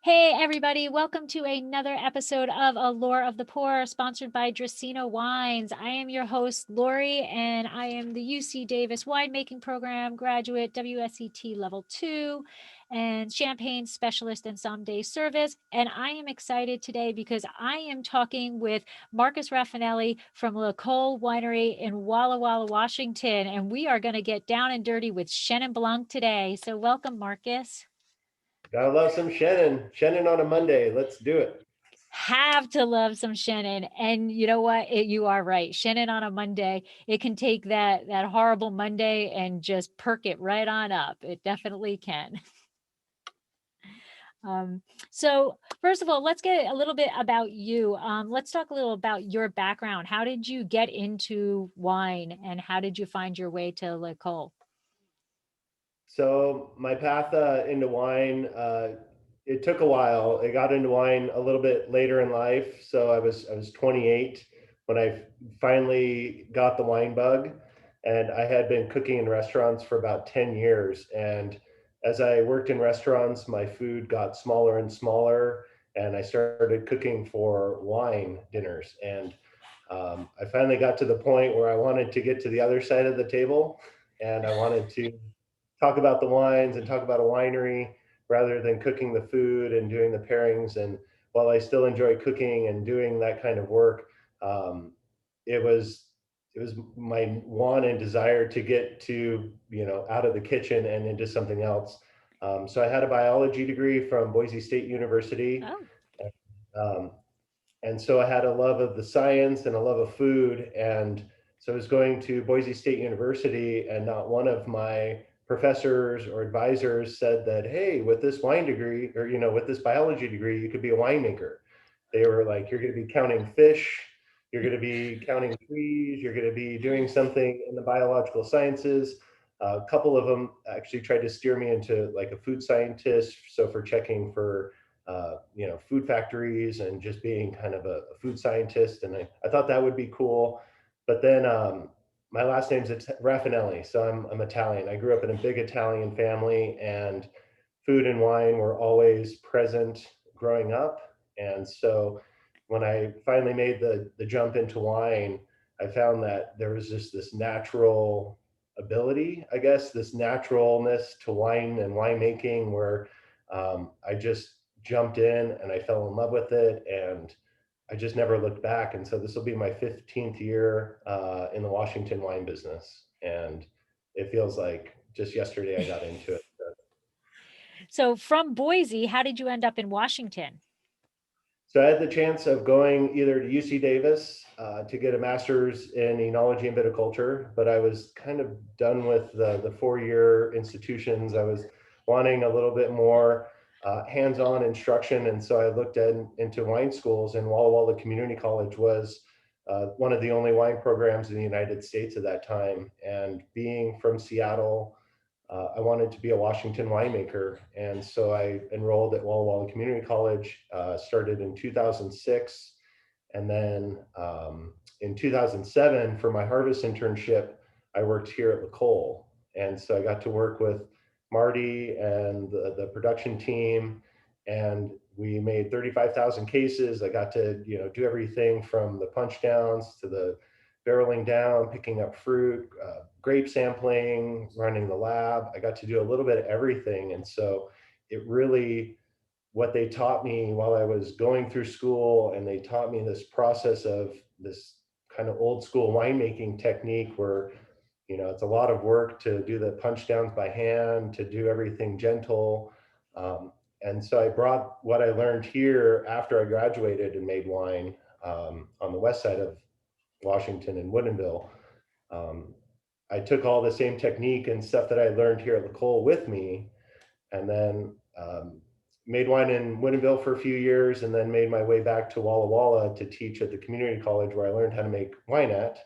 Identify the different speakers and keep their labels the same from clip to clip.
Speaker 1: Hey, everybody. Welcome to another episode of Allure of the Poor, sponsored by Dracaena Wines. I am your host, Lori, and I am the UC Davis winemaking program graduate, WSET Level 2, and champagne specialist in Somm Day service. And I am excited today because I am talking with Marcus Rafanelli from Le Cole Winery in Walla Walla, Washington. And we are going to get down and dirty with Chenin Blanc today. So welcome, Marcus.
Speaker 2: Gotta love some Chenin. Chenin on a Monday. Let's do it.
Speaker 1: Have to love some Chenin. And you know what? You are right. Chenin on a Monday, it can take that horrible Monday and just perk it right on up. It definitely can. Um, so first of all, let's get a little bit about you. Let's talk a little about your background. How did you get into wine and how did you find your way to Le Cole?
Speaker 2: So my path into wine, it took a while. I got into wine a little bit later in life. So I was 28 when I finally got the wine bug, and I had been cooking in restaurants for about 10 years. And as I worked in restaurants, my food got smaller and smaller, and I started cooking for wine dinners. And I finally got to the point where I wanted to get to the other side of the table, and I wanted to talk about the wines and talk about a winery rather than cooking the food and doing the pairings. And while I still enjoy cooking and doing that kind of work, um, it was it was my want and desire to get to out of the kitchen and into something else. So I had a biology degree from Boise State University.
Speaker 1: Oh,
Speaker 2: Um, and so I had a love of the science and a love of food. And so I was going to Boise State University, and not one of my professors or advisors said that, hey, with this wine degree, or with this biology degree, you could be a winemaker. They were like, you're going to be counting fish, you're going to be counting trees, you're going to be doing something in the biological sciences. A couple of them actually tried to steer me into like a food scientist, so for checking for food factories and just being kind of a food scientist. And I thought that would be cool. But then my last name's Rafanelli, so I'm Italian. I grew up in a big Italian family, and food and wine were always present growing up. And so when I finally made the jump into wine, I found that there was just this natural ability, I guess, this naturalness to wine and winemaking where I just jumped in and I fell in love with it, and I just never looked back. And so this will be my 15th year in the Washington wine business. And it feels like just yesterday I got into it.
Speaker 1: so from Boise, how did you end up in Washington?
Speaker 2: So I had the chance of going either to UC Davis to get a master's in enology and viticulture, but I was kind of done with the 4-year institutions. I was wanting a little bit more hands-on instruction, and so I looked into wine schools, and Walla Walla Community College was one of the only wine programs in the United States at that time. And being from Seattle, I wanted to be a Washington winemaker. And so I enrolled at Walla Walla Community College, started in 2006. And then in 2007, for my harvest internship, I worked here at Le Cole. And so I got to work with Marty and the production team, and we made 35,000 cases. I got to do everything from the punch downs to the barreling down, picking up fruit, grape sampling, running the lab. I got to do a little bit of everything. And so it really, what they taught me while I was going through school, and they taught me this process of this kind of old school winemaking technique where, it's a lot of work to do the punch downs by hand, to do everything gentle. And so I brought what I learned here after I graduated and made wine on the west side of Washington and Woodinville. Um, I took all the same technique and stuff that I learned here at Le Cole with me, and then made wine in Woodinville for a few years, and then made my way back to Walla Walla to teach at the community college where I learned how to make wine at.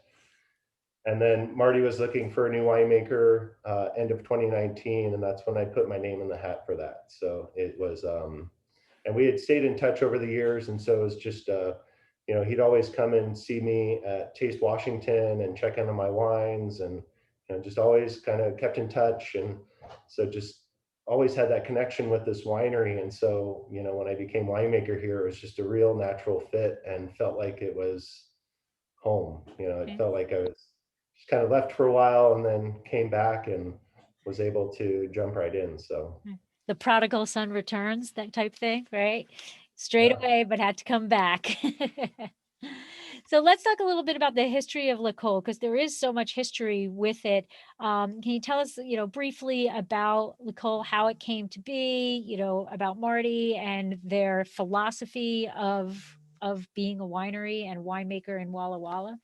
Speaker 2: And then Marty was looking for a new winemaker end of 2019, and that's when I put my name in the hat for that. So it was, and we had stayed in touch over the years, and so it was just he'd always come and see me at Taste Washington and check in on my wines, and just always kind of kept in touch. And so just always had that connection with this winery. And so, when I became winemaker here, it was just a real natural fit and felt like it was home. It
Speaker 1: Okay.
Speaker 2: felt like I was just kind of left for a while and then came back and was able to jump right in. So,
Speaker 1: The prodigal son returns, that type thing, right? Straight
Speaker 2: yeah.
Speaker 1: away, but had to come back. So let's talk a little bit about the history of L'Ecole, because there is so much history with it. Can you tell us, briefly about L'Ecole, how it came to be, about Marty and their philosophy of being a winery and winemaker in Walla Walla?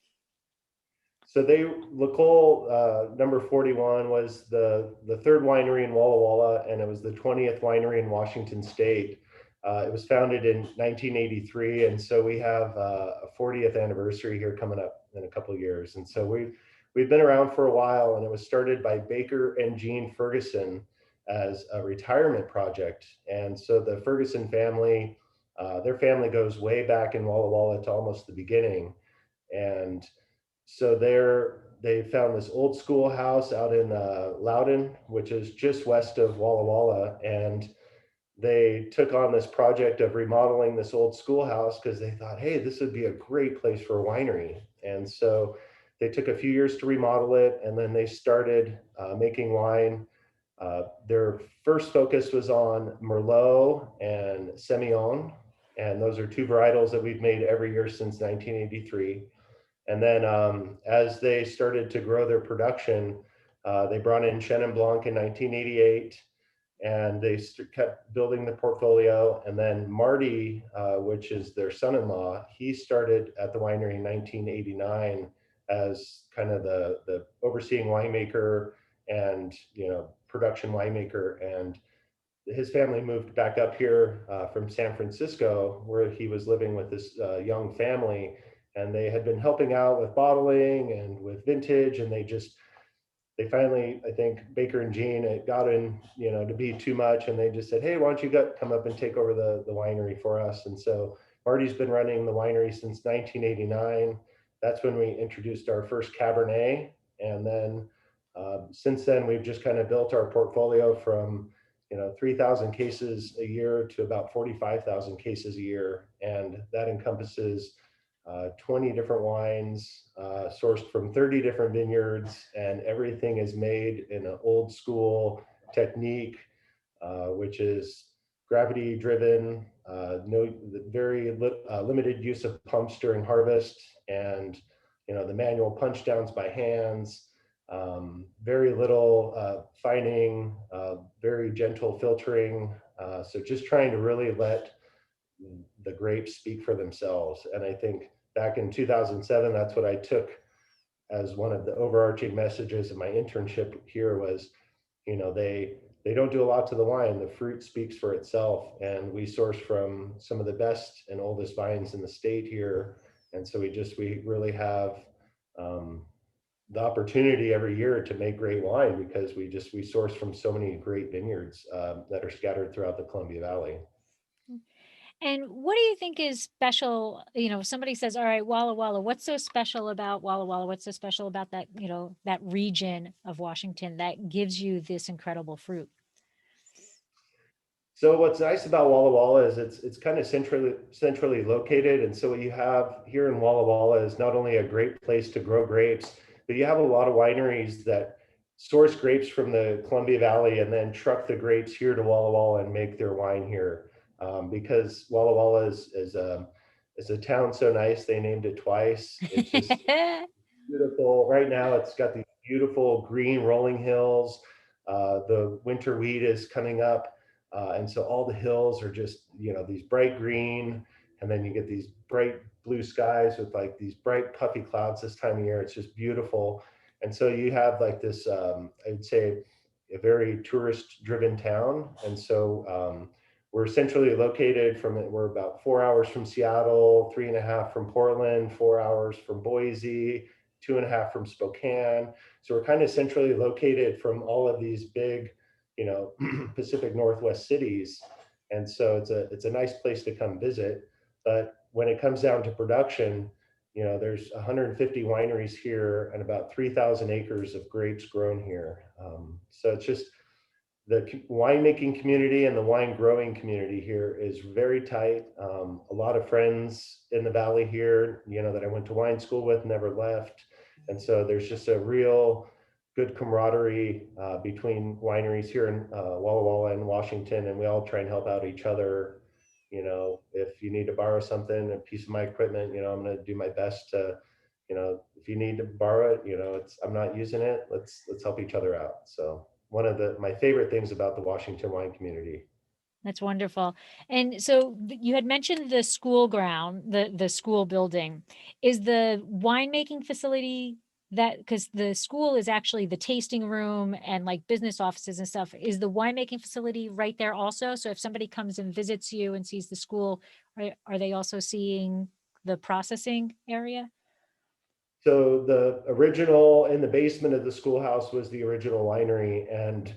Speaker 2: So Lacole, number 41 was the third winery in Walla Walla, and it was the 20th winery in Washington State. It was founded in 1983, and so we have a 40th anniversary here coming up in a couple of years. And so we've been around for a while, and it was started by Baker and Jean Ferguson as a retirement project. And so the Ferguson family, their family goes way back in Walla Walla to almost the beginning. And so they found this old schoolhouse out in Loudon, which is just west of Walla Walla, and they took on this project of remodeling this old schoolhouse because they thought, hey, this would be a great place for a winery. And so they took a few years to remodel it, and then they started making wine. Their first focus was on Merlot and Semillon, and those are two varietals that we've made every year since 1983. And then as they started to grow their production, they brought in Chenin Blanc in 1988, and they kept building the portfolio. And then Marty, which is their son-in-law, he started at the winery in 1989 as kind of the overseeing winemaker and production winemaker. And his family moved back up here from San Francisco, where he was living with this young family, and they had been helping out with bottling and with vintage, and they finally, I think Baker and Jean, it got in, to be too much, and they just said, hey, why don't you come up and take over the winery for us? And so Marty's been running the winery since 1989. That's when we introduced our first Cabernet, and then since then we've just kind of built our portfolio from 3,000 cases a year to about 45,000 cases a year, and that encompasses 20 different wines sourced from 30 different vineyards, and everything is made in an old school technique, which is gravity driven, no limited use of pumps during harvest, and the manual punch downs by hands, very little fining, very gentle filtering. So just trying to really let the grapes speak for themselves. And I think back in 2007, that's what I took as one of the overarching messages of my internship here was, they don't do a lot to the wine. The fruit speaks for itself. And we source from some of the best and oldest vines in the state here. And so we really have the opportunity every year to make great wine because we source from so many great vineyards that are scattered throughout the Columbia Valley.
Speaker 1: And what do you think is special? If somebody says, all right, Walla Walla, what's so special about Walla Walla? What's so special about that, that region of Washington that gives you this incredible fruit?
Speaker 2: So what's nice about Walla Walla is it's kind of centrally located, and so what you have here in Walla Walla is not only a great place to grow grapes, but you have a lot of wineries that source grapes from the Columbia Valley and then truck the grapes here to Walla Walla and make their wine here. Because Walla Walla is a town so nice they named it twice. It's just beautiful. Right now, it's got these beautiful green rolling hills. The winter wheat is coming up, and so all the hills are just these bright green, and then you get these bright blue skies with like these bright puffy clouds this time of year. It's just beautiful, and so you have like this. I'd say a very tourist-driven town, and so. We're centrally located we're about 4 hours from Seattle, 3.5 from Portland, 4 hours from Boise, 2.5 from Spokane. So we're kind of centrally located from all of these big, Pacific Northwest cities. And so it's a nice place to come visit. But when it comes down to production, there's 150 wineries here and about 3,000 acres of grapes grown here. So it's just the winemaking community and the wine growing community here is very tight. A lot of friends in the valley here, that I went to wine school with, never left. And so there's just a real good camaraderie between wineries here in Walla Walla and Washington, and we all try and help out each other. If you need to borrow something, a piece of my equipment, I'm going to do my best to, if you need to borrow it, I'm not using it. Let's help each other out. So one of my favorite things about the Washington wine community.
Speaker 1: That's wonderful. And so you had mentioned the school ground, the school building. Is the winemaking facility that, because the school is actually the tasting room and like business offices and stuff, is the winemaking facility right there also? So if somebody comes and visits you and sees the school, are they also seeing the processing area?
Speaker 2: So the original in the basement of the schoolhouse was the original winery, and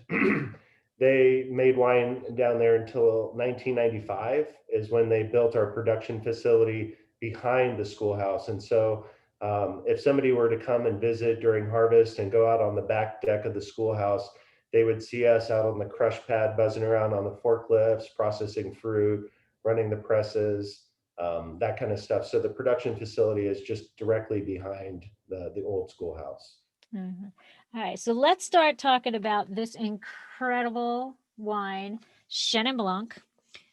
Speaker 2: they made wine down there until 1995 is when they built our production facility behind the schoolhouse. And so if somebody were to come and visit during harvest and go out on the back deck of the schoolhouse, they would see us out on the crush pad, buzzing around on the forklifts, processing fruit, running the presses, that kind of stuff. So the production facility is just directly behind the old schoolhouse.
Speaker 1: Mhm. All right, so let's start talking about this incredible wine, Chenin Blanc.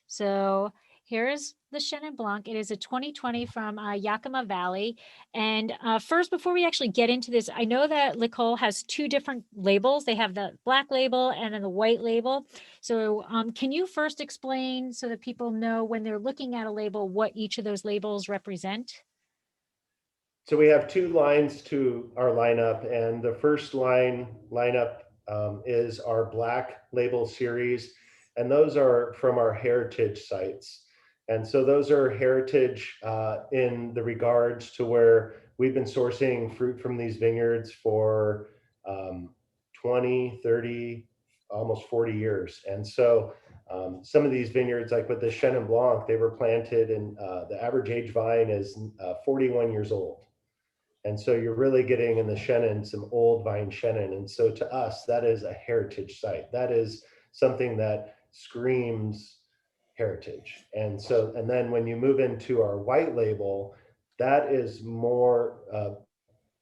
Speaker 1: So here's the Chenin Blanc. It is a 2020 from Yakima Valley. And first, before we actually get into this, I know that L'Ecole has two different labels. They have the black label and then the white label. So can you first explain so that people know when they're looking at a label what each of those labels represent?
Speaker 2: So we have two lines to our lineup, and the first lineup is our Black Label series, and those are from our heritage sites. And so those are heritage in the regards to where we've been sourcing fruit from these vineyards for 20, 30, almost 40 years. And so some of these vineyards, like with the Chenin Blanc, they were planted, and the average age vine is 41 years old. And so you're really getting in the Chenin some old vine Chenin. And so to us, that is a heritage site. That is something that screams heritage. And then when you move into our white label, that is more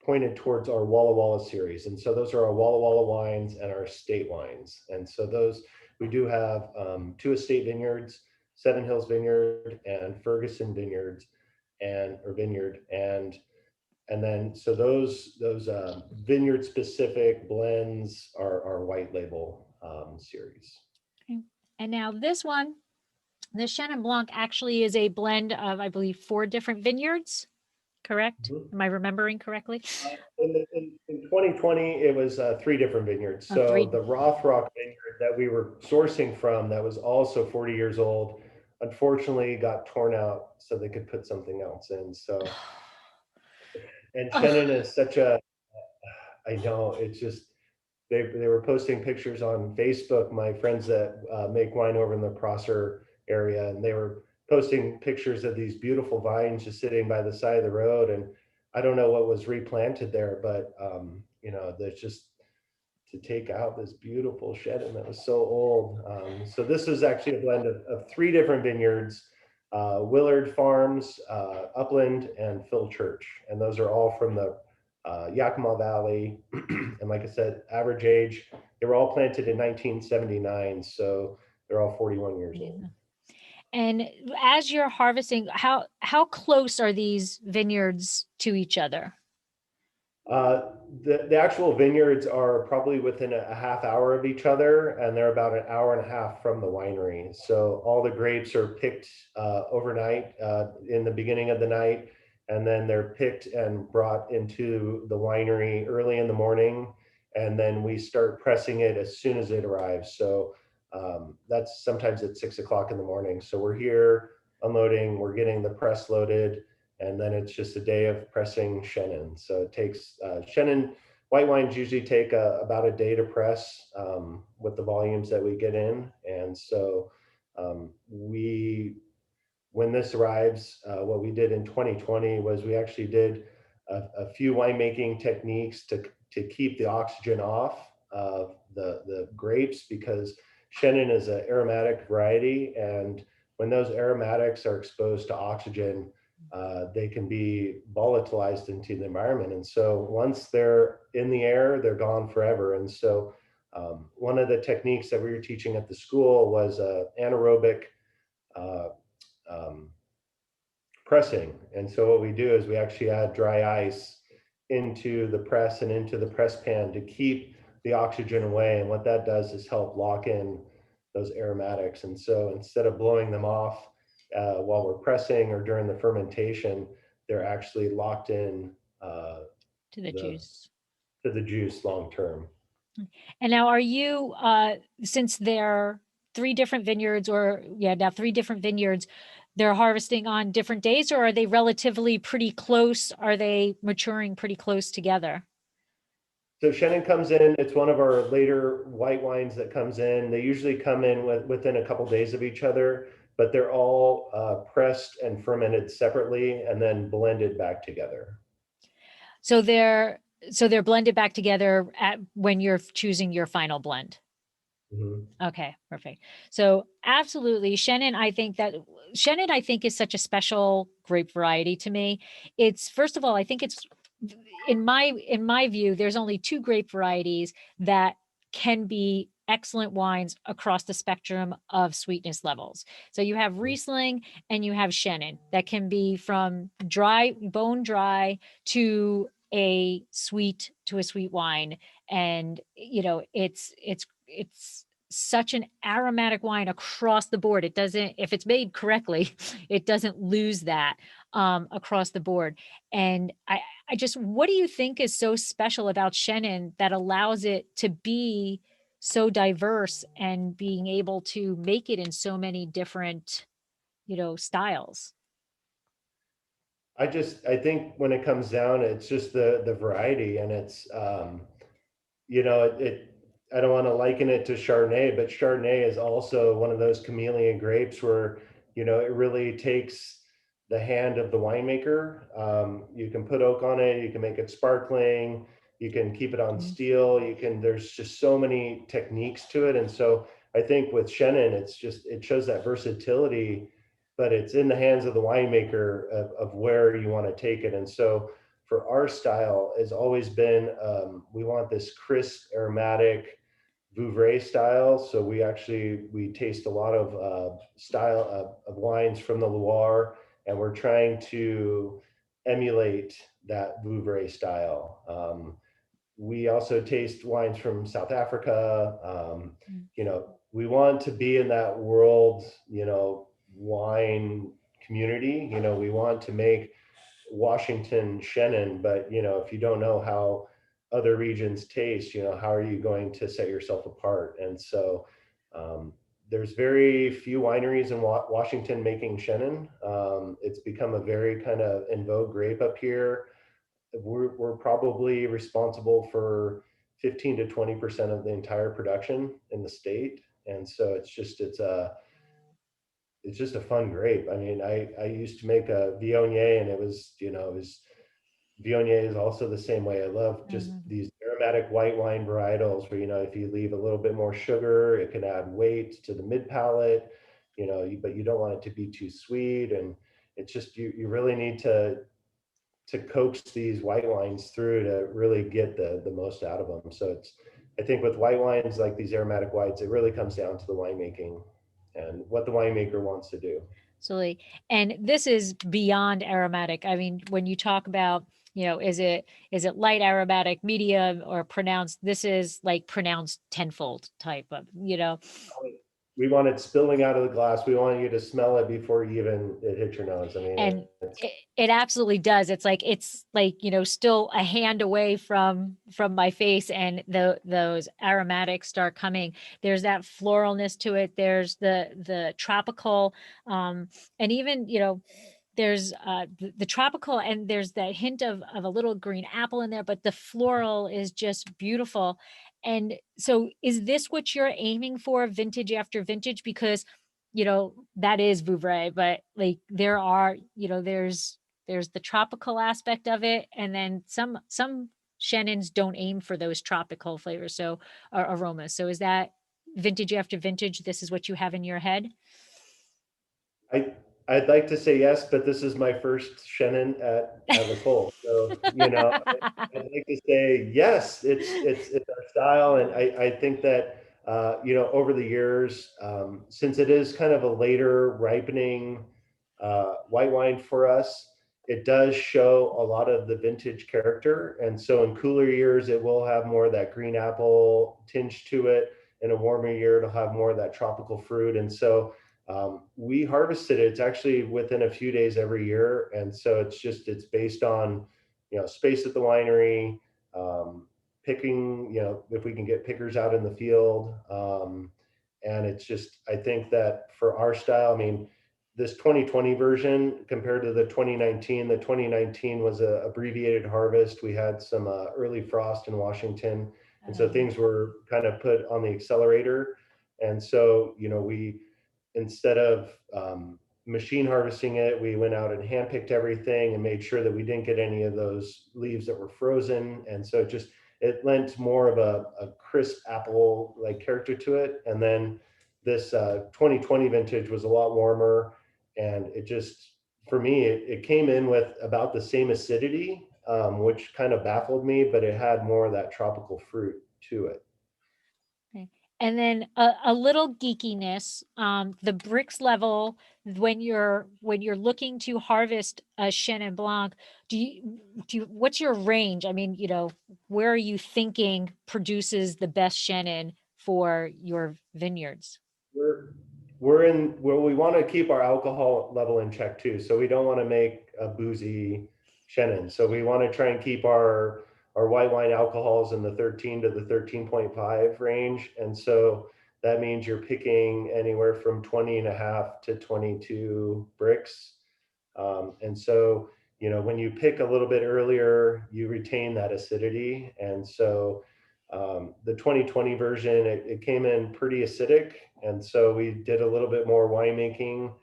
Speaker 2: pointed towards our Walla Walla series. And so those are our Walla Walla wines and our estate wines. And so those, we do have two estate vineyards, Seven Hills Vineyard and Ferguson Vineyards or Vineyard. And then, so those vineyard specific blends are our white label series.
Speaker 1: Okay. And now this one, the Chenin Blanc actually is a blend of, I believe, 4 different vineyards, correct?
Speaker 2: Mhm.
Speaker 1: Am I remembering correctly?
Speaker 2: In 2020, it was 3 different vineyards.
Speaker 1: Oh,
Speaker 2: So
Speaker 1: 3.
Speaker 2: the Rothrock vineyard that we were sourcing from, that was also 40 years old, unfortunately got torn out so they could put something else in. So, and
Speaker 1: Oh,
Speaker 2: Chenin is such a, I know, it's just, they were posting pictures on Facebook, my friends that make wine over in the Prosser area, and they were posting pictures of these beautiful vines just sitting by the side of the road. And I don't know what was replanted there, but there's just to take out this beautiful Chenin that was so old. So this is actually a blend of 3 different vineyards, Willard Farms, Upland, and Phil Church. And those are all from the Yakima Valley. And like I said, average age, they were all planted in 1979. So they're all 41 years old.
Speaker 1: and as you're harvesting, how close are these vineyards to each other?
Speaker 2: Uh, the actual vineyards are probably within a half hour of each other, and they're about an hour and a half from the winery. So all the grapes are picked overnight in the beginning of the night, and then they're picked and brought into the winery early in the morning, and then we start pressing it as soon as it arrives. So that's sometimes at 6 o'clock in the morning. So we're here unloading, we're getting the press loaded, and then it's just a day of pressing Chenin. So it takes Chenin, white wines usually take about a day to press with the volumes that we get in. And so when this arrives, what we did in 2020 was we actually did a few winemaking techniques to keep the oxygen off of the grapes, because Chenin is an aromatic variety, and when those aromatics are exposed to oxygen, they can be volatilized into the environment. And so once they're in the air, they're gone forever. And so one of the techniques that we were teaching at the school was anaerobic uh, um, pressing. And so what we do is we actually add dry ice into the press and into the press pan to keep the oxygen away. And what that does is help lock in those aromatics. And so instead of blowing them off while we're pressing or during the fermentation, they're actually locked in
Speaker 1: To the
Speaker 2: the
Speaker 1: juice.
Speaker 2: to the juice long term.
Speaker 1: And now are you, since they're 3 different vineyards or now 3 different vineyards, they're harvesting on different days, or are they relatively pretty close? Are they maturing pretty close together?
Speaker 2: So Chenin comes in, it's one of our later white wines that comes in. They usually come in within a couple days of each other, but they're all pressed and fermented separately and then blended back together.
Speaker 1: So they're blended back together at when you're choosing your final blend.
Speaker 2: Mhm.
Speaker 1: Okay, perfect. So absolutely, Chenin, I think is such a special grape variety to me. It's first of all, I think it's in my view, there's only 2 grape varieties that can be excellent wines across the spectrum of sweetness levels. So you have Riesling and you have Chenin that can be from dry, bone dry to a sweet wine. And it's such an aromatic wine across the board. It doesn't, if it's made correctly, it doesn't lose that across the board. And I just, what do you think is so special about Chenin that allows it to be so diverse and being able to make it in so many different, styles?
Speaker 2: I think when it comes down, it's just the variety, and it's you know, I don't want to liken it to Chardonnay, but Chardonnay is also one of those chameleon grapes where, it really takes the hand of the winemaker. You can put oak on it, you can make it sparkling, you can keep it on
Speaker 1: Mhm.
Speaker 2: steel, there's just so many techniques to it. And so I think with Chenin, it shows that versatility, but it's in the hands of the winemaker of where you want to take it. And so for our style has always been we want this crisp aromatic Vouvray style. So we taste a lot of style of wines from the Loire, and we're trying to emulate that Vouvray style. We also taste wines from South Africa.
Speaker 1: Mm.
Speaker 2: We want to be in that world, wine community. We want to make Washington Chenin, but if you don't know how other regions taste, how are you going to set yourself apart? And so um, there's very few wineries in Washington making Chenin. It's become a very kind of in vogue grape up here. We're probably responsible for 15 to 20% of the entire production in the state. And so it's just a fun grape. I mean, I used to make a Viognier, and Viognier is also the same way. I love just
Speaker 1: Mhm.
Speaker 2: these aromatic white wine varietals where, if you leave a little bit more sugar, it can add weight to the mid palate, but you don't want it to be too sweet. And it's just, you really need to coax these white wines through to really get the most out of them. So I think with white wines like these aromatic whites, it really comes down to the winemaking and what the winemaker wants to do.
Speaker 1: Absolutely. And this is beyond aromatic. I mean, when you talk about, is it light aromatic, medium, or pronounced? This is like pronounced tenfold type of,
Speaker 2: We want it spilling out of the glass. We want you to smell it before it hits your nose. I mean,
Speaker 1: and
Speaker 2: it's
Speaker 1: it absolutely does. It's like, still a hand away from my face, and those aromatics start coming. There's that floralness to it. There's the tropical, and even, there's the tropical, and there's that hint of a little green apple in there, but the floral is just beautiful. And so is this what you're aiming for vintage after vintage? Because that is Vouvray, but like there are, there's the tropical aspect of it, and then some Chenins don't aim for those tropical flavors, so or aromas. So is that vintage after vintage? This is what you have in your head?
Speaker 2: I I'd like to say yes, but this is my first Chenin at the Cole. So, I'd like to say yes, it's our style, and I think that over the years, since it is kind of a later ripening white wine for us, it does show a lot of the vintage character, and so in cooler years, it will have more of that green apple tinge to it. In a warmer year, it'll have more of that tropical fruit, and so we harvested it. It's actually within a few days every year, and so it's based on space at the winery, picking if we can get pickers out in the field, and it's just I think that for our style, I mean, this 2020 version compared to the 2019, the 2019 was a abbreviated harvest. We had some early frost in Washington, and so things were kind of put on the accelerator, and so we instead of machine harvesting it, we went out and handpicked everything and made sure that we didn't get any of those leaves that were frozen. And so it lent more of a crisp apple like character to it. And then this 2020 vintage was a lot warmer, and it just for me it came in with about the same acidity, which kind of baffled me, but it had more of that tropical fruit to it.
Speaker 1: Okay. And then a little geekiness, the bricks level, when you're looking to harvest a Chenin Blanc, what's your range? I mean, where are you thinking produces the best Chenin for your vineyards?
Speaker 2: We're we're in well, we want to keep our alcohol level in check too. So we don't want to make a boozy Chenin. So we want to try and keep our white wine alcohols in the 13 to the 13.5 range. And so that means you're picking anywhere from 20 and a half to 22 bricks. And so, when you pick a little bit earlier, you retain that acidity. And so the 2020 version, it came in pretty acidic. And so we did a little bit more winemaking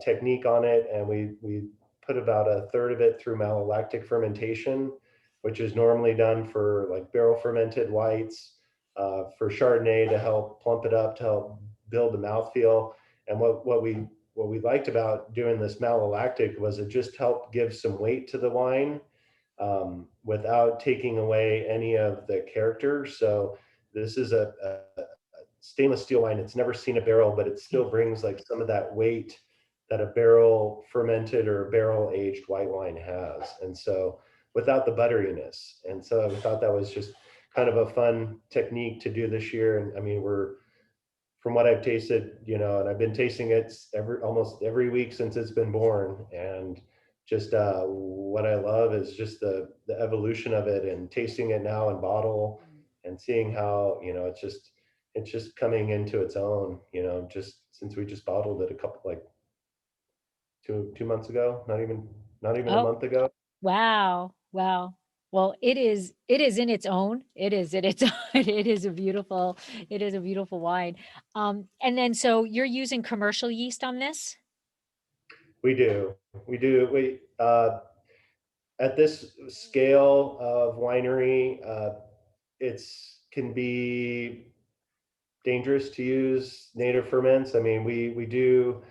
Speaker 2: technique on it. And we put about a third of it through malolactic fermentation, which is normally done for like barrel fermented whites, for Chardonnay to help plump it up, to help build the mouthfeel. And what we liked about doing this malolactic was it just helped give some weight to the wine, without taking away any of the character. So this is a stainless steel wine. It's never seen a barrel, but it still brings like some of that weight that a barrel fermented or a barrel aged white wine has. And so without the butteriness. And so we thought that was just kind of a fun technique to do this year. And I mean, from what I've tasted, and I've been tasting it almost every week since it's been born. And just what I love is just the evolution of it, and tasting it now in bottle and seeing how, it's just coming into its own, just since we just bottled it a couple like 2 months ago, not even a
Speaker 1: Oh,
Speaker 2: month ago.
Speaker 1: wow. Wow. Well, it is in its own. It is in its own. It is a beautiful wine. And then so you're using commercial yeast on this?
Speaker 2: We do. We at this scale of winery, it's can be dangerous to use native ferments. I mean, we do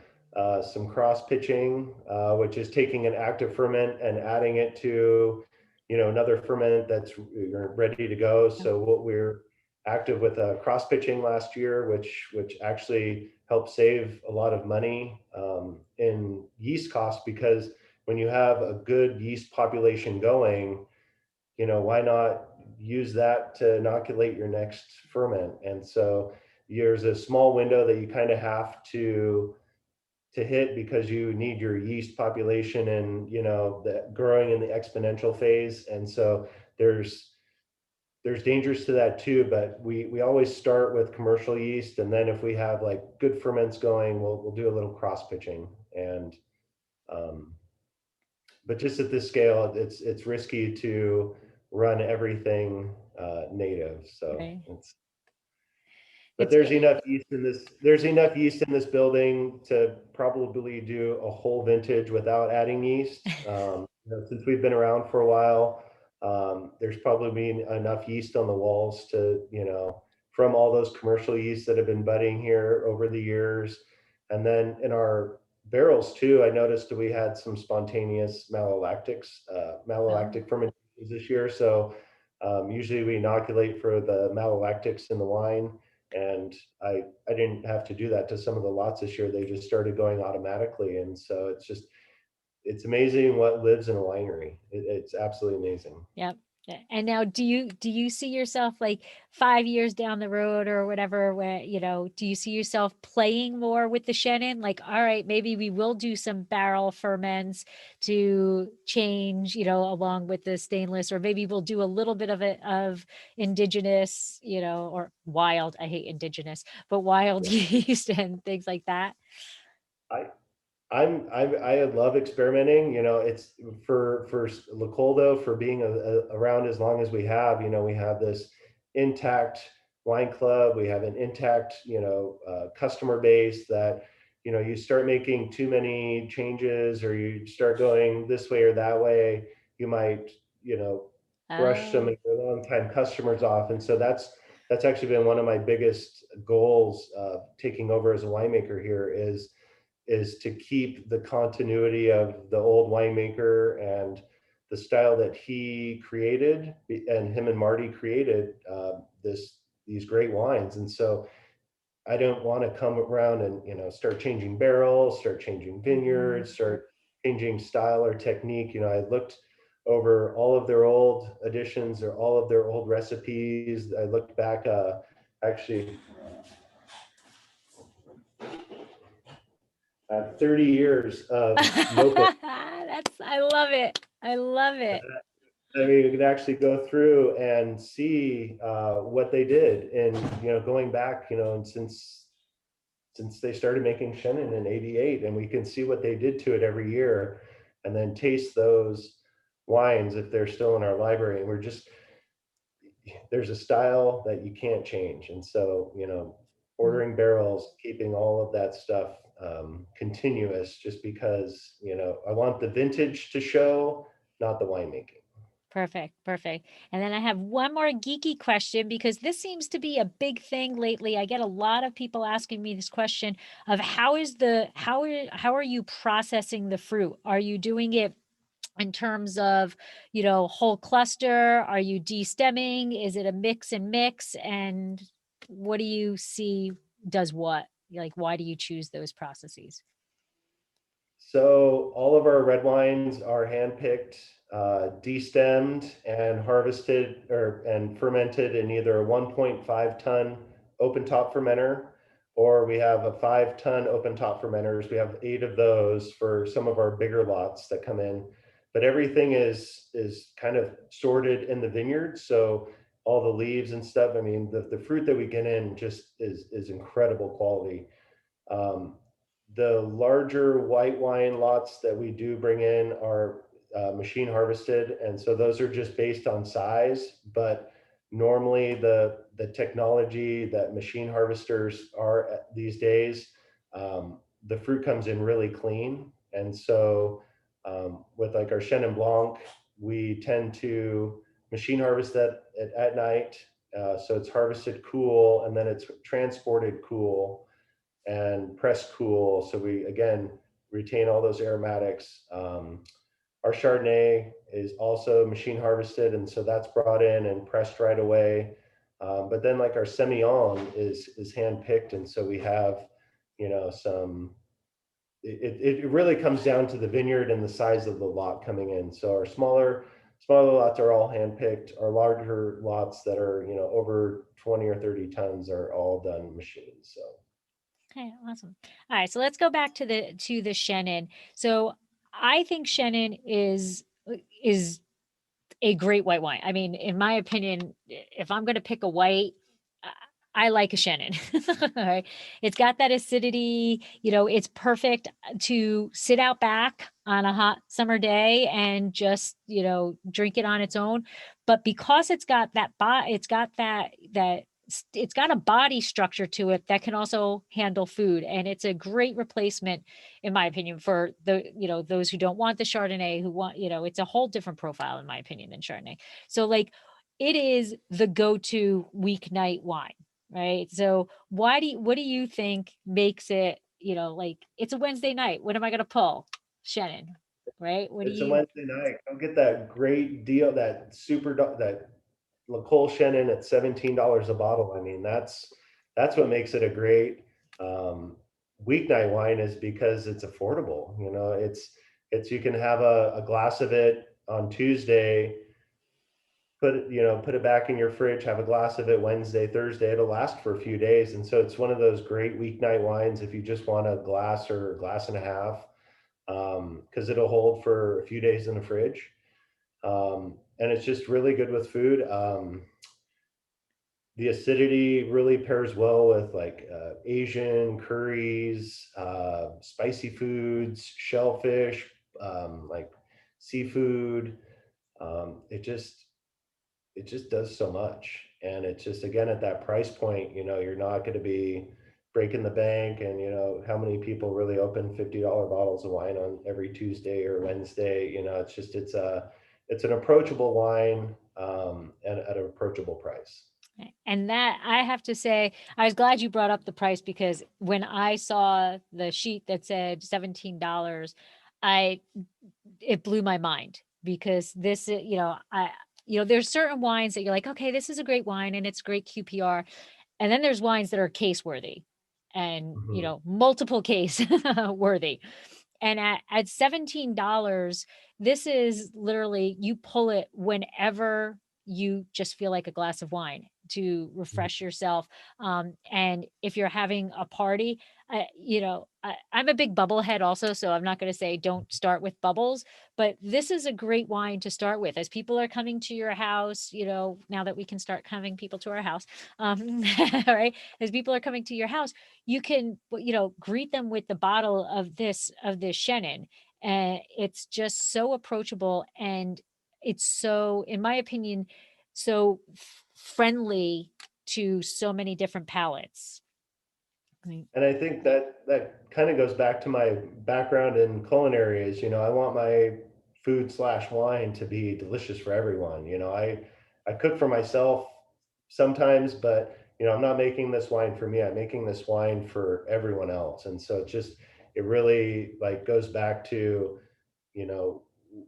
Speaker 2: some cross pitching, which is taking an active ferment and adding it to, another ferment that's ready to go. So what we're active with cross pitching last year, which actually helped save a lot of money in yeast costs, because when you have a good yeast population going, why not use that to inoculate your next ferment? And so there's a small window that you kind of have to hit, because you need your yeast population and the growing in the exponential phase. And so there's dangers to that too, but we always start with commercial yeast, and then if we have like good ferments going, we'll do a little cross pitching. And um, but just at this scale, it's risky to run everything native. So
Speaker 1: Right.
Speaker 2: but
Speaker 1: It's
Speaker 2: there's enough yeast in this building to probably do a whole vintage without adding yeast. Since we've been around for a while, There's probably been enough yeast on the walls to, from all those commercial yeasts that have been budding here over the years. And then in our barrels too, I noticed we had some spontaneous
Speaker 1: Oh,
Speaker 2: malolactic fermentations this year. So usually we inoculate for the malolactics in the wine. And I didn't have to do that to some of the lots this year. They just started going automatically. And so it's amazing what lives in a winery. It's absolutely amazing.
Speaker 1: yep. And now do you see yourself like 5 years down the road or whatever, where, do you see yourself playing more with the Chenin? Like, all right, maybe we will do some barrel ferments to change, along with the stainless, or maybe we'll do a little bit of it of indigenous, or wild. I hate indigenous, but wild yeast and things like that.
Speaker 2: I I love experimenting. It's for Lecoldo, for being around as long as we have. We have this intact wine club. We have an intact customer base that you start making too many changes, or you start going this way or that way, you might brush some of
Speaker 1: Oh,
Speaker 2: your longtime customers off. And so that's actually been one of my biggest goals, taking over as a winemaker here, is to keep the continuity of the old winemaker and the style that he created, and him and Marty created, these great wines. And so I don't want to come around and start changing barrels, start changing
Speaker 1: mhm.
Speaker 2: vineyards, start changing style or technique. I looked over all of their old editions or all of their old recipes. I looked back, actually, at 30 years of notebook.
Speaker 1: I love it. I love it.
Speaker 2: I mean, you can actually go through and see what they did, and going back, and since they started making Chenin in '88, and we can see what they did to it every year, and then taste those wines if they're still in our library. And there's a style that you can't change, and so
Speaker 1: Mm,
Speaker 2: ordering barrels, keeping all of that stuff continuous, just because I want the vintage to show, not the winemaking.
Speaker 1: perfect, perfect. And then I have one more geeky question, because this seems to be a big thing lately. I get a lot of people asking me this question of how are you processing the fruit? Are you doing it in terms of, whole cluster? Are you de-stemming? Is it a mix and mix? And what do you see does what? Like, why do you choose those processes?
Speaker 2: So all of our red wines are handpicked, destemmed, and harvested and fermented in either a 1.5 ton open top fermenter, or we have a 5 ton open top fermenters. We have 8 of those for some of our bigger lots that come in. But everything is kind of sorted in the vineyard. So all the leaves and stuff, I mean, the fruit that we get in just is incredible quality. Um, the larger white wine lots that we do bring in are machine harvested, and so those are just based on size. But normally, the technology that machine harvesters are these days, the fruit comes in really clean. And so with like our Chenin Blanc, we tend to machine harvest that at night. So it's harvested cool, and then it's transported cool and press cool. So we again retain all those aromatics. Our Chardonnay is also machine harvested, and so that's brought in and pressed right away. But then like our Semillon is hand picked, and so we have some. It really comes down to the vineyard and the size of the lot coming in. So our smaller lots are all hand picked. Our larger lots that are over 20 or 30 tons are all done machine. So.
Speaker 1: Okay, awesome. All right, so let's go back to the Chenin. So I think Chenin is a great white wine. I mean, in my opinion, if I'm going to pick a white, uh, I like a Chenin. All right. It's got that acidity, it's perfect to sit out back on a hot summer day and just, drink it on its own. But because it's got that it's got a body structure to it that can also handle food, and it's a great replacement, in my opinion, for those who don't want the Chardonnay, who want, it's a whole different profile, in my opinion, than Chardonnay. So, like, it is the go-to weeknight wine, right? So, what do you think makes it, like, it's a Wednesday night. What am I gonna pull? Chenin, right? What do
Speaker 2: It's a
Speaker 1: you
Speaker 2: Wednesday night. Go get that great deal, that LaCole Shannon at $17 a bottle. I mean, that's what makes it a great um, weeknight wine, is because it's affordable. It's you can have a glass of it on Tuesday, put it back in your fridge, have a glass of it Wednesday, Thursday. It'll last for a few days, and so it's one of those great weeknight wines if you just want a glass or a glass and a half, because it'll hold for a few days in the fridge. And it's just really good with food. The acidity really pairs well with like Asian curries, spicy foods, shellfish, like seafood. It just does so much, and it's just, again, at that price point, you're not going to be breaking the bank. And how many people really open $50 bottles of wine on every Tuesday or Wednesday? It's an approachable wine, and at an approachable price.
Speaker 1: And that, I have to say, I was glad you brought up the price, because when I saw the sheet that said $17, I it blew my mind, because there's certain wines that you're like, okay, this is a great wine and it's great QPR. And then there's wines that are case worthy, and,
Speaker 2: Mhm.
Speaker 1: multiple case worthy. And at $17, this is literally, you pull it whenever you just feel like a glass of wine to refresh yourself. And if you're having a party, I'm a big bubble head also, so I'm not going to say don't start with bubbles, but this is a great wine to start with as people are coming to your house. Now that we can start coming people to our house, right? As people are coming to your house, you can, greet them with the bottle of this Chenin, and it's just so approachable, and it's so, in my opinion, so friendly to so many different palates. I mean,
Speaker 2: And I think that kind of goes back to my background in culinary. Is I want my food/wine to be delicious for everyone. I cook for myself sometimes, but I'm not making this wine for me. I'm making this wine for everyone else. And so it really, like, goes back to, you know,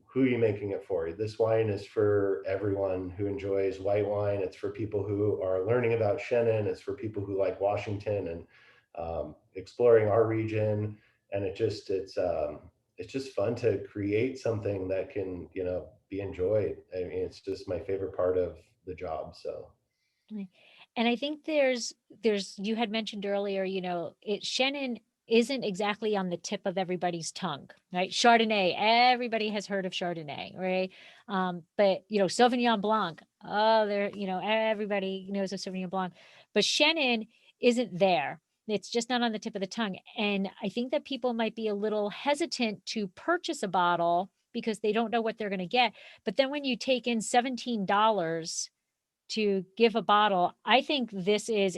Speaker 2: who are you making it for? This wine is for everyone who enjoys white wine. It's for people who are learning about Chenin. It's for people who like Washington and exploring our region. And it's just fun to create something that can, be enjoyed. I mean, it's just my favorite part of the job. So.
Speaker 1: Right. And I think there's you had mentioned earlier, Chenin isn't exactly on the tip of everybody's tongue, right? Chardonnay, everybody has heard of Chardonnay, right? But Sauvignon Blanc, oh, everybody knows of Sauvignon Blanc, but Chenin isn't there. It's just not on the tip of the tongue. And I think that people might be a little hesitant to purchase a bottle because they don't know what they're going to get. But then when you take in $17 to give a bottle, I think this is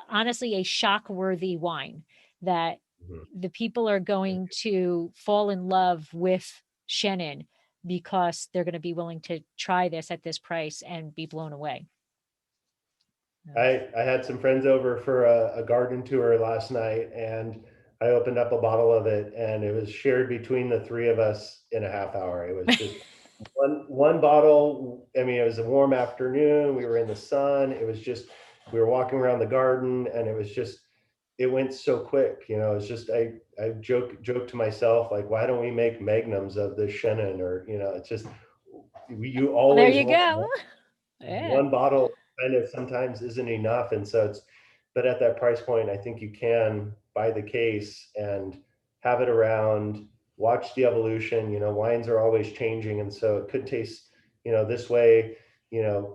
Speaker 1: honestly, a shock-worthy wine that
Speaker 2: Mhm.
Speaker 1: the people are going to fall in love with Chenin, because they're gonna be willing to try this at this price and be blown away. No.
Speaker 2: I had some friends over for a garden tour last night, and I opened up a bottle of it, and it was shared between the three of us in a half hour. It was just one bottle. I mean, it was a warm afternoon. We were in the sun. It was just, we were walking around the garden, and it went so quick. It's just, I joke to myself, like, why don't we make magnums of this Chenin? Or, it's just, you
Speaker 1: Well, there
Speaker 2: always
Speaker 1: you
Speaker 2: want
Speaker 1: go. Yeah.
Speaker 2: one bottle kind of sometimes isn't enough. And so but at that price point, I think you can buy the case and have it around, watch the evolution. Wines are always changing. And so it could taste, this way,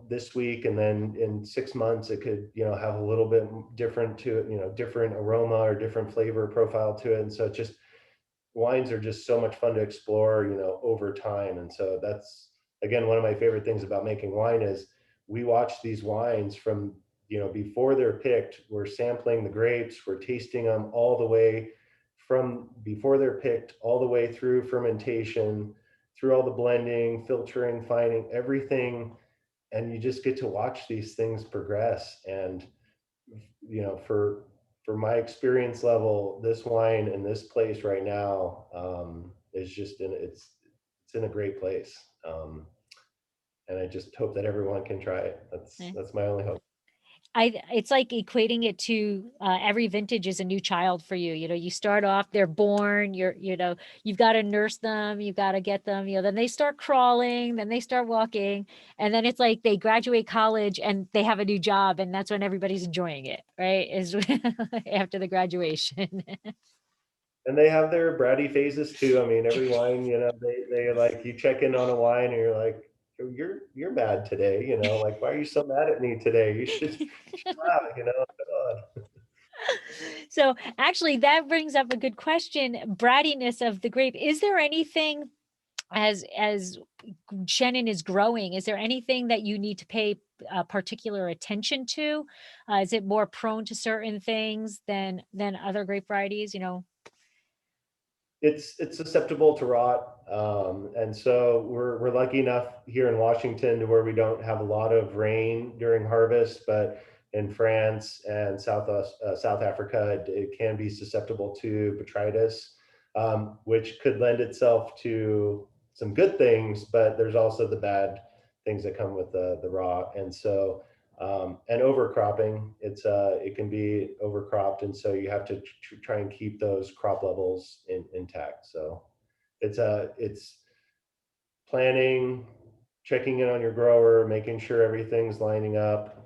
Speaker 2: this week, and then in 6 months, it could, have a little bit different to it, different aroma or different flavor profile to it. And so wines are just so much fun to explore, over time. And so that's, again, one of my favorite things about making wine is we watch these wines from before they're picked, we're sampling the grapes, we're tasting them all the way from before they're picked, all the way through fermentation, through all the blending, filtering, fining, everything. And you just get to watch these things progress. And, for my experience level, this wine in this place right now is just it's in a great place. And I just hope that everyone can try it.
Speaker 1: Eh.
Speaker 2: That's my only hope.
Speaker 1: It's like equating it to every vintage is a new child for you. You start off, they're born, you've got to nurse them, you've got to get them, then they start crawling, then they start walking, and then it's like they graduate college and they have a new job, and that's when everybody's enjoying it, right? Is after the graduation.
Speaker 2: And they have their bratty phases too. I mean, every wine, they like you check in on a wine and you're like, "Oh, you're mad today, like why are you so mad at me today? You should chill out, come on."
Speaker 1: So actually, that brings up a good question. Brattiness of the grape. Is there anything as Chenin is growing? Is there anything that you need to pay particular attention to? Is it more prone to certain things than other grape varieties?
Speaker 2: It's susceptible to rot, and so we're lucky enough here in Washington to where we don't have a lot of rain during harvest, but in France and South Africa, it can be susceptible to botrytis, which could lend itself to some good things, but there's also the bad things that come with the rot, and so. And overcropping, it can be overcropped, and so you have to try and keep those crop levels intact. So it's planning, checking in on your grower, making sure everything's lining up.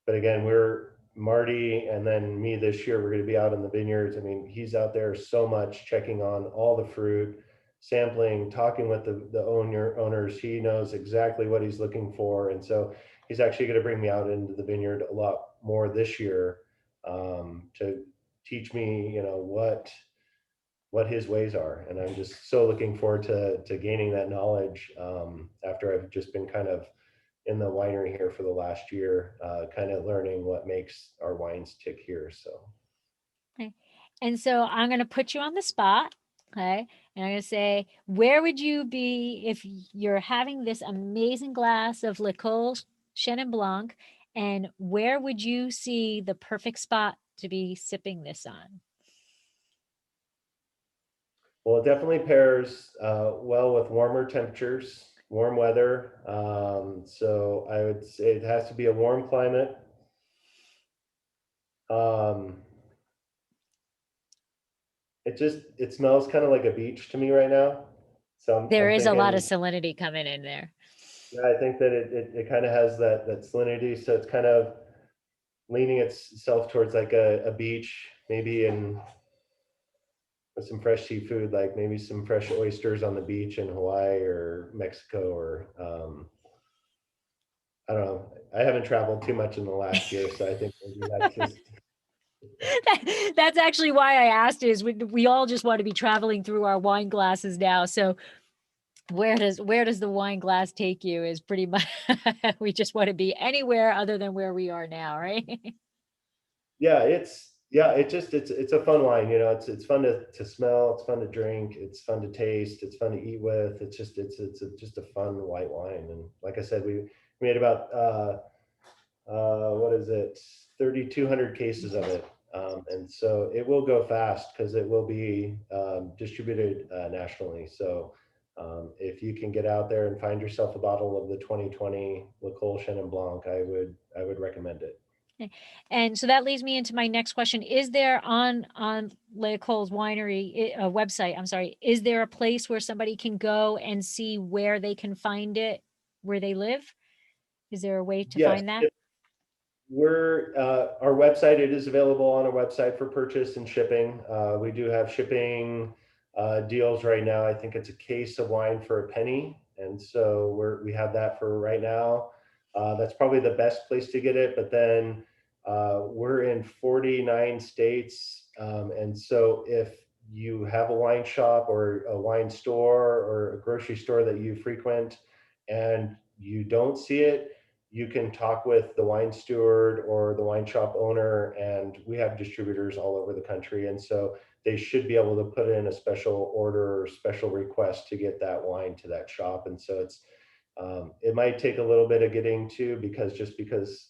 Speaker 2: But again, we're Marty and then me this year, we're going to be out in the vineyards. I mean, he's out there so much checking on all the fruit, sampling, talking with the owners. He knows exactly what he's looking for. And so he's actually going to bring me out into the vineyard a lot more this year, to teach me, what his ways are. And I'm just so looking forward to gaining that knowledge, after I've just been kind of in the winery here for the last year, kind of learning what makes our wines tick here. So,
Speaker 1: Okay. And so I'm going to put you on the spot. Okay. And I'm going to say, where would you be if you're having this amazing glass of Le Col Chenin Blanc? And where would you see the perfect spot to be sipping this on?
Speaker 2: well, it definitely pairs well with warmer temperatures, warm weather. So I would say it has to be a warm climate. Um, it smells kind of like a beach to me right now. So
Speaker 1: There
Speaker 2: I'm
Speaker 1: is a lot of
Speaker 2: thinking,
Speaker 1: salinity coming in there.
Speaker 2: yeah, I think that it kind of has that salinity. So it's kind of leaning itself towards like a beach, maybe in with some fresh seafood, like maybe some fresh oysters on the beach in Hawaii or Mexico, or I don't know. I haven't traveled too much in the last year, so I think maybe that's just
Speaker 1: That's actually why I asked is we all just want to be traveling through our wine glasses now. So where does the wine glass take you is pretty much we just want to be anywhere other than where we are now, right?
Speaker 2: yeah, it's a fun wine. It's fun to smell, it's fun to drink, it's fun to taste, it's fun to eat with. Just a fun white wine. And like I said, we made about what is it, 3,200 cases of it. And so it will go fast because it will be distributed nationally. So if you can get out there and find yourself a bottle of the 2020 Le Col Chenin Blanc, I would recommend it.
Speaker 1: And so that leads me into my next question. Is there on Le Cole's winery website, I'm sorry, is there a place where somebody can go and see where they can find it where they live? Is there a way to
Speaker 2: Yes,
Speaker 1: find that?
Speaker 2: we're our website. It is available on our website for purchase and shipping. We do have shipping deals right now. I think it's a case of wine for a penny, and so we have that for right now. That's probably the best place to get it. But then we're in 49 states, and so if you have a wine shop or a wine store or a grocery store that you frequent, and you don't see it, you can talk with the wine steward or the wine shop owner, and we have distributors all over the country. And so they should be able to put in a special order or special request to get that wine to that shop. And so it might take a little bit of getting to, because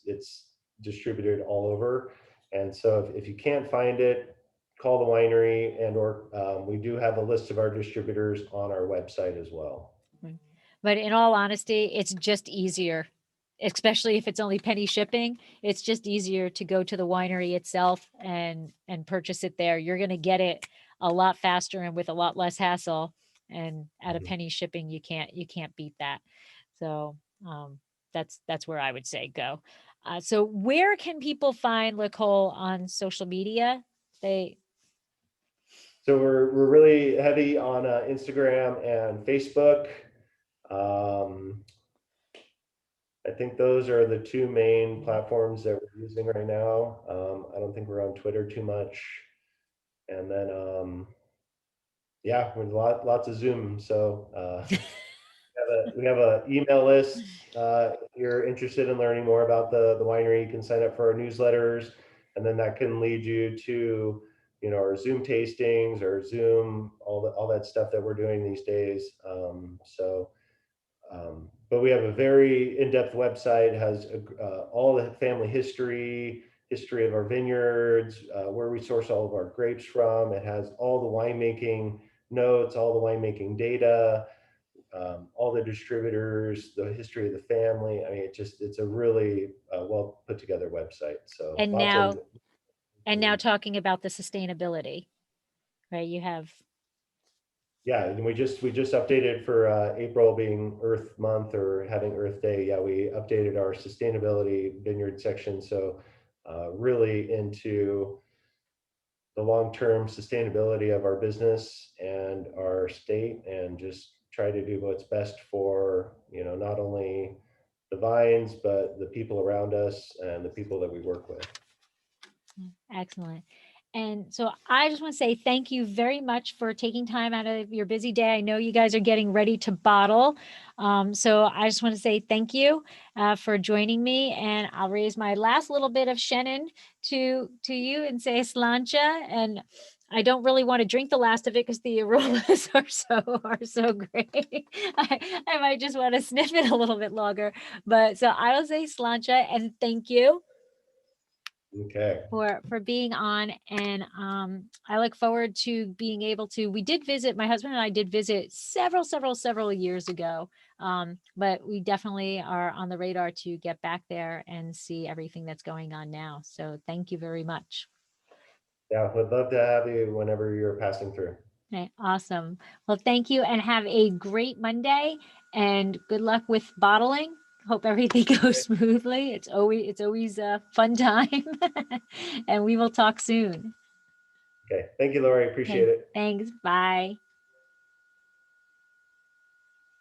Speaker 2: it's distributed all over. And so if you can't find it, call the winery, and or we do have a list of our distributors on our website as well.
Speaker 1: But in all honesty, it's just easier, especially if it's only penny shipping. It's just easier to go to the winery itself and purchase it there. You're going to get it a lot faster and with a lot less hassle. And at a
Speaker 2: Mhm.
Speaker 1: penny shipping, you can't beat that. So that's where I would say go. So where can people find Le Cole on social media?
Speaker 2: So we're really heavy on Instagram and Facebook. Um, I think those are the two main platforms that we're using right now. I don't think we're on Twitter too much. And then, yeah, with lots of Zoom. So we have a email list. If you're interested in learning more about the winery, you can sign up for our newsletters, and then that can lead you to, our Zoom tastings or Zoom, all that stuff that we're doing these days. But we have a very in-depth website. It has all the family history of our vineyards, where we source all of our grapes from. It has all the winemaking notes, all the winemaking data, all the distributors, the history of the family. I mean, it's a really well put together website. So
Speaker 1: and
Speaker 2: lots of.
Speaker 1: now talking about the sustainability, right? You have
Speaker 2: Yeah, and we just updated for April being Earth Month or having Earth Day. Yeah, we updated our sustainability vineyard section. So really into the long-term sustainability of our business and our state, and just try to do what's best for, not only the vines, but the people around us and the people that we work with.
Speaker 1: excellent. And so I just want to say thank you very much for taking time out of your busy day. I know you guys are getting ready to bottle. So I just want to say thank you for joining me. And I'll raise my last little bit of Chenin to you and say slancha. And I don't really want to drink the last of it because the aromas are so great. I might just want to sniff it a little bit longer. But so I will say slancha and thank you
Speaker 2: Okay.
Speaker 1: for being on. And I look forward to being able to, we did visit, my husband and I did visit several years ago. But we definitely are on the radar to get back there and see everything that's going on now. So thank you very much.
Speaker 2: Yeah, would love to have you whenever you're passing through.
Speaker 1: Okay, awesome. Well, thank you and have a great Monday and good luck with bottling. Hope everything goes smoothly. It's always a fun time. And we will talk soon.
Speaker 2: Okay, thank you, Lori. Appreciate
Speaker 1: Okay,
Speaker 2: it.
Speaker 1: thanks. Bye.